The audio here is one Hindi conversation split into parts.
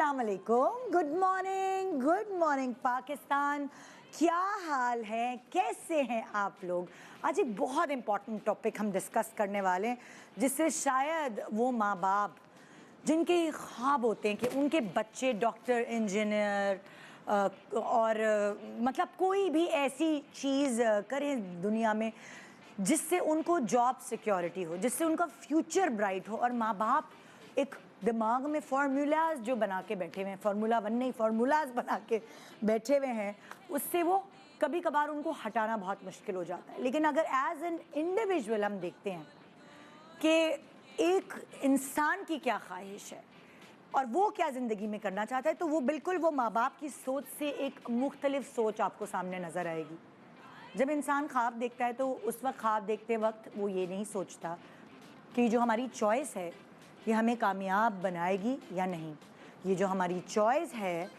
अस्सलाम वालेकुम, गुड मॉर्निंग पाकिस्तान। क्या हाल है, कैसे हैं आप लोग? आज एक बहुत इम्पॉर्टेंट टॉपिक हम डिस्कस करने वाले हैं, जिससे शायद वो माँ बाप जिनके ख्वाब होते हैं कि उनके बच्चे डॉक्टर, इंजीनियर और मतलब कोई भी ऐसी चीज़ करें दुनिया में जिससे उनको जॉब सिक्योरिटी हो, जिससे उनका फ्यूचर ब्राइट हो, और माँ बाप एक दिमाग में फार्मूलाज जो बना के बैठे हुए हैं, फार्मूला वन नहीं, फार्मूलाज बना के बैठे हुए हैं, उससे वो कभी कभार उनको हटाना बहुत मुश्किल हो जाता है। लेकिन अगर एज एन इंडिविजुअल हम देखते हैं कि एक इंसान की क्या ख्वाहिश है और वो क्या ज़िंदगी में करना चाहता है, तो वो बिल्कुल वो माँ बाप की सोच से एक मुख्तलिफ सोच आपको सामने नज़र आएगी। जब इंसान ख्वाब देखता है तो उस वक्त ख्वाब देखते वक्त वो ये नहीं सोचता कि जो हमारी चॉइस है ये हमें कामयाब बनाएगी या नहीं। ये जो हमारी चॉइस है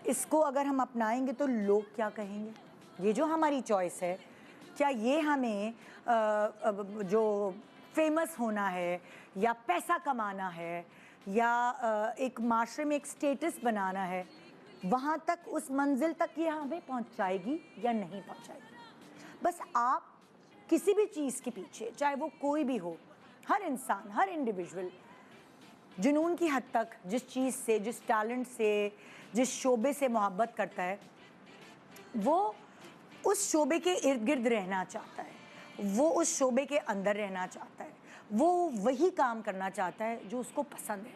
इसको अगर हम अपनाएंगे तो लोग क्या कहेंगे। ये जो हमारी चॉइस है, क्या ये हमें जो फेमस होना है या पैसा कमाना है या एक माशरे में एक स्टेटस बनाना है, वहाँ तक उस मंजिल तक ये हमें पहुँचाएगी या नहीं पहुँचाएगी। बस आप किसी भी चीज़ के पीछे, चाहे वो कोई भी हो, हर इंसान, हर इंडिविजुअल जुनून की हद तक जिस चीज़ से, जिस टैलेंट से, जिस शोबे से मोहब्बत करता है, वो उस शोबे के इर्द गिर्द रहना चाहता है, वो उस शोबे के अंदर रहना चाहता है, वो वही काम करना चाहता है जो उसको पसंद है।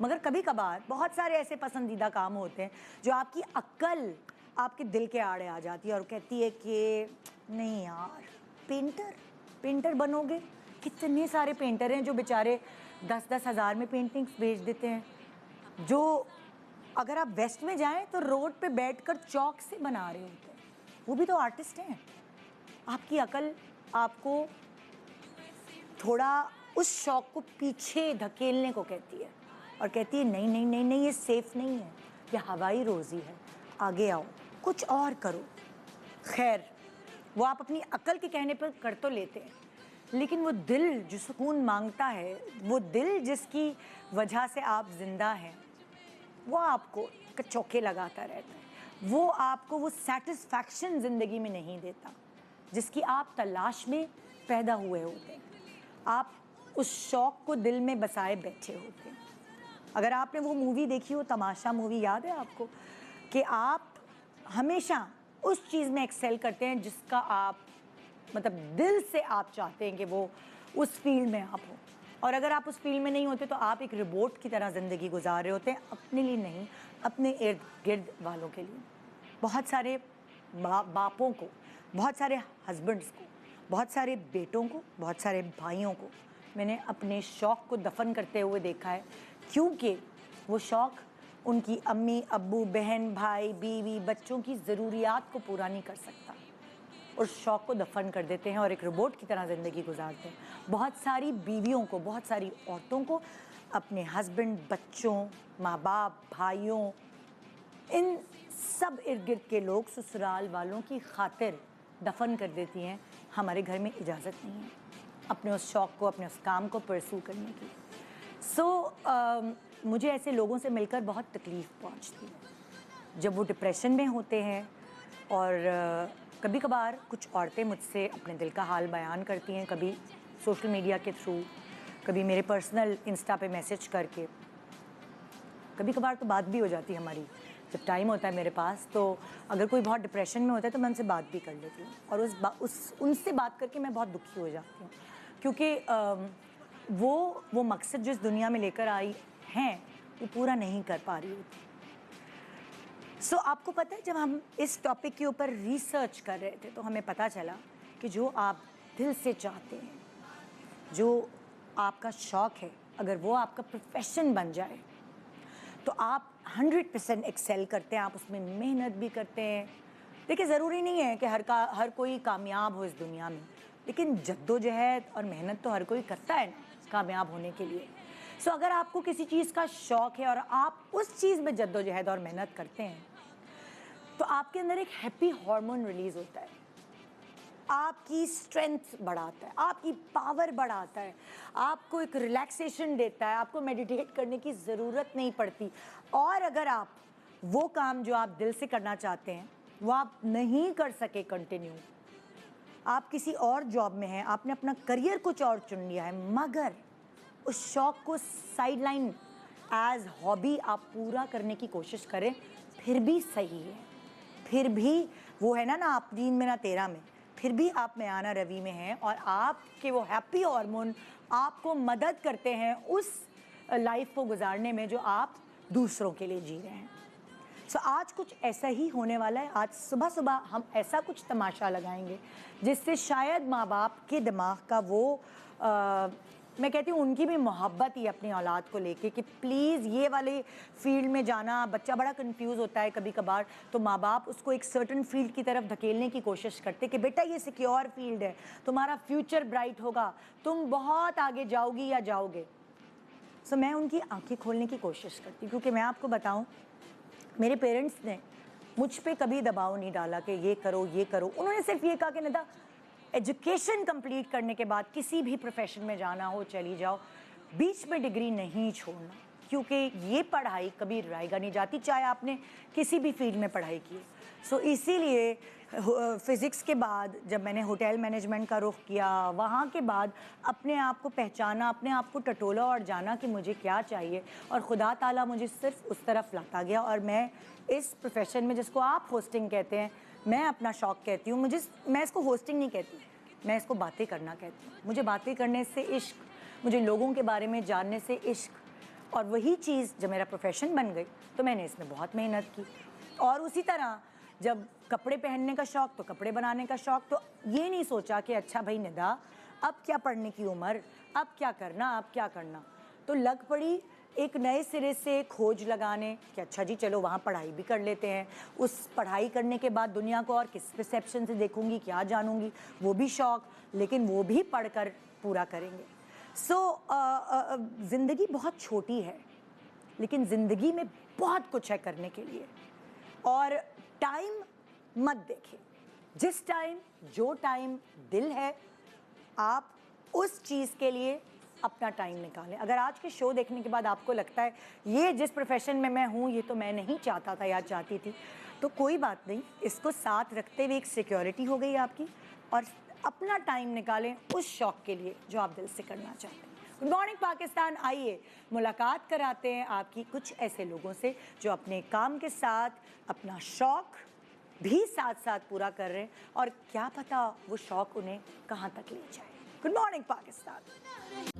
मगर कभी कभार बहुत सारे ऐसे पसंदीदा काम होते हैं जो आपकी अक्ल आपके दिल के आड़े आ जाती है और कहती है कि नहीं यार, पेंटर बनोगे। कितने सारे पेंटर हैं जो बेचारे 10-10 हज़ार में पेंटिंग्स बेच देते हैं, जो अगर आप वेस्ट में जाएं तो रोड पे बैठकर चौक से बना रहे होते हैं। वो भी तो आर्टिस्ट हैं। आपकी अकल आपको थोड़ा उस शौक को पीछे धकेलने को कहती है और कहती है नहीं नहीं नहीं नहीं, ये सेफ नहीं है, ये हवाई रोज़ी है, आगे आओ, कुछ और करो। खैर, वो आप अपनी अकल के कहने पर कर तो लेते हैं, लेकिन वो दिल जो सुकून मांगता है, वो दिल जिसकी वजह से आप जिंदा हैं, वो आपको चौके लगाता रहता है। वो आपको वो सेटिस्फैक्शन ज़िंदगी में नहीं देता जिसकी आप तलाश में पैदा हुए होते हैं। आप उस शौक़ को दिल में बसाए बैठे होते हैं। अगर आपने वो मूवी देखी हो, तमाशा मूवी, याद है आपको, कि आप हमेशा उस चीज़ में एक्सेल करते हैं जिसका आप मतलब दिल से आप चाहते हैं कि वो उस फील्ड में आप हो। और अगर आप उस फील्ड में नहीं होते तो आप एक रोबोट की तरह ज़िंदगी गुजार रहे होते हैं, अपने लिए नहीं, अपने इर्द गिर्द वालों के लिए। बहुत सारे बापों को, बहुत सारे हस्बैंड्स को, बहुत सारे बेटों को, बहुत सारे भाइयों को मैंने अपने शौक़ को दफन करते हुए देखा है, क्योंकि वो शौक़ उनकी अम्मी, अब्बू, बहन, भाई, बीवी, बच्चों की ज़रूरियात को पूरा नहीं कर सकता। उस शौक़ को दफन कर देते हैं और एक रोबोट की तरह ज़िंदगी गुजारते हैं। बहुत सारी बीवियों को, बहुत सारी औरतों को अपने हस्बैंड, बच्चों, माँ बाप, भाइयों, इन सब इर्द गिर्द के लोग, ससुराल वालों की खातिर दफन कर देती हैं। हमारे घर में इजाज़त नहीं है अपने उस शौक़ को, अपने उस काम को परसू करने की। मुझे ऐसे लोगों से मिलकर बहुत तकलीफ़ पहुँचती है जब वो डिप्रेशन में होते हैं। और कभी कभार कुछ औरतें मुझसे अपने दिल का हाल बयान करती हैं, कभी सोशल मीडिया के थ्रू, कभी मेरे पर्सनल इंस्टा पे मैसेज करके। कभी कभार तो बात भी हो जाती है हमारी, जब टाइम होता है मेरे पास, तो अगर कोई बहुत डिप्रेशन में होता है तो मैं उनसे बात भी कर लेती हूँ। और उनसे बात करके मैं बहुत दुखी हो जाती हूँ, क्योंकि वो मकसद जो इस दुनिया में लेकर आई हैं वो पूरा नहीं कर पा रही होती। आपको पता है, जब हम इस टॉपिक के ऊपर रिसर्च कर रहे थे तो हमें पता चला कि जो आप दिल से चाहते हैं, जो आपका शौक़ है, अगर वो आपका प्रोफेशन बन जाए तो आप 100% एक्सेल करते हैं, आप उसमें मेहनत भी करते हैं। देखिए, ज़रूरी नहीं है कि हर कोई कामयाब हो इस दुनिया में, लेकिन जद्दोजहद और मेहनत तो हर कोई करता है ना कामयाब होने के लिए। अगर आपको किसी चीज़ का शौक़ है और आप उस चीज़ में जद्दोजहद और मेहनत करते हैं तो आपके अंदर एक हैप्पी हार्मोन रिलीज़ होता है। आपकी स्ट्रेंथ बढ़ाता है, आपकी पावर बढ़ाता है, आपको एक रिलैक्सेशन देता है, आपको मेडिटेट करने की ज़रूरत नहीं पड़ती। और अगर आप वो काम जो आप दिल से करना चाहते हैं वो आप नहीं कर सके कंटिन्यू, आप किसी और जॉब में हैं, आपने अपना करियर कुछ और चुन लिया है, मगर उस शौक को साइडलाइन एज हॉबी आप पूरा करने की कोशिश करें, फिर भी सही है। फिर भी वो है ना आप 3 में ना 13 में, फिर भी आप मैयाना रवि में हैं और आपके वो हैप्पी हार्मोन आपको मदद करते हैं उस लाइफ को गुजारने में जो आप दूसरों के लिए जी रहे हैं। सो आज कुछ ऐसा ही होने वाला है। आज सुबह सुबह हम ऐसा कुछ तमाशा लगाएंगे जिससे शायद माँ बाप के दिमाग का वो मैं कहती हूँ उनकी भी मोहब्बत ही अपनी औलाद को लेके कि प्लीज़ ये वाले फील्ड में जाना। बच्चा बड़ा कंफ्यूज होता है कभी कभार, तो माँ बाप उसको एक सर्टन फील्ड की तरफ धकेलने की कोशिश करते कि बेटा ये सिक्योर फील्ड है, तुम्हारा फ्यूचर ब्राइट होगा, तुम बहुत आगे जाओगी या जाओगे। सो मैं उनकी आंखें खोलने की कोशिश करती, क्योंकि मैं आपको बताऊँ मेरे पेरेंट्स ने मुझ पे कभी दबाव नहीं डाला कि ये करो ये करो। उन्होंने सिर्फ ये कहा कि निदा एजुकेशन कंप्लीट करने के बाद किसी भी प्रोफेशन में जाना हो चली जाओ, बीच में डिग्री नहीं छोड़ना, क्योंकि ये पढ़ाई कभी रायगा नहीं जाती चाहे आपने किसी भी फील्ड में पढ़ाई की। सो इसीलिए फ़िज़िक्स के बाद जब मैंने होटल मैनेजमेंट का रुख किया, वहाँ के बाद अपने आप को पहचाना, अपने आप को टटोला और जाना कि मुझे क्या चाहिए, और खुदा ताला मुझे सिर्फ उस तरफ लाता गया और मैं इस प्रोफेशन में, जिसको आप होस्टिंग कहते हैं, मैं अपना शौक़ कहती हूँ, मैं इसको होस्टिंग नहीं कहती, मैं इसको बातें करना कहती हूँ। मुझे बातें करने से इश्क, मुझे लोगों के बारे में जानने से इश्क, और वही चीज़ जब मेरा प्रोफेशन बन गई तो मैंने इसमें बहुत मेहनत की। और उसी तरह जब कपड़े पहनने का शौक़ तो कपड़े बनाने का शौक़, तो ये नहीं सोचा कि अच्छा भाई निदा अब क्या पढ़ने की उम्र, अब क्या करना, अब क्या करना, तो लग पड़ी एक नए सिरे से खोज लगाने कि अच्छा जी चलो वहाँ पढ़ाई भी कर लेते हैं। उस पढ़ाई करने के बाद दुनिया को और किस रिसेप्शन से देखूंगी, क्या जानूंगी, वो भी शौक़, लेकिन वो भी पढ़कर पूरा करेंगे। ज़िंदगी बहुत छोटी है, लेकिन ज़िंदगी में बहुत कुछ है करने के लिए। और टाइम मत देखें, जिस टाइम जो टाइम दिल है आप उस चीज़ के लिए अपना टाइम निकालें। अगर आज के शो देखने के बाद आपको लगता है ये जिस प्रोफेशन में मैं हूँ ये तो मैं नहीं चाहता था या चाहती थी, तो कोई बात नहीं, इसको साथ रखते हुए एक सिक्योरिटी हो गई आपकी, और अपना टाइम निकालें उस शौक़ के लिए जो आप दिल से करना चाहते हैं। गुड मॉर्निंग पाकिस्तान, आइए मुलाकात कराते हैं आपकी कुछ ऐसे लोगों से जो अपने काम के साथ अपना शौक़ भी साथ साथ पूरा कर रहे हैं, और क्या पता वो शौक़ उन्हें कहाँ तक ले जाए। Good morning Pakistan.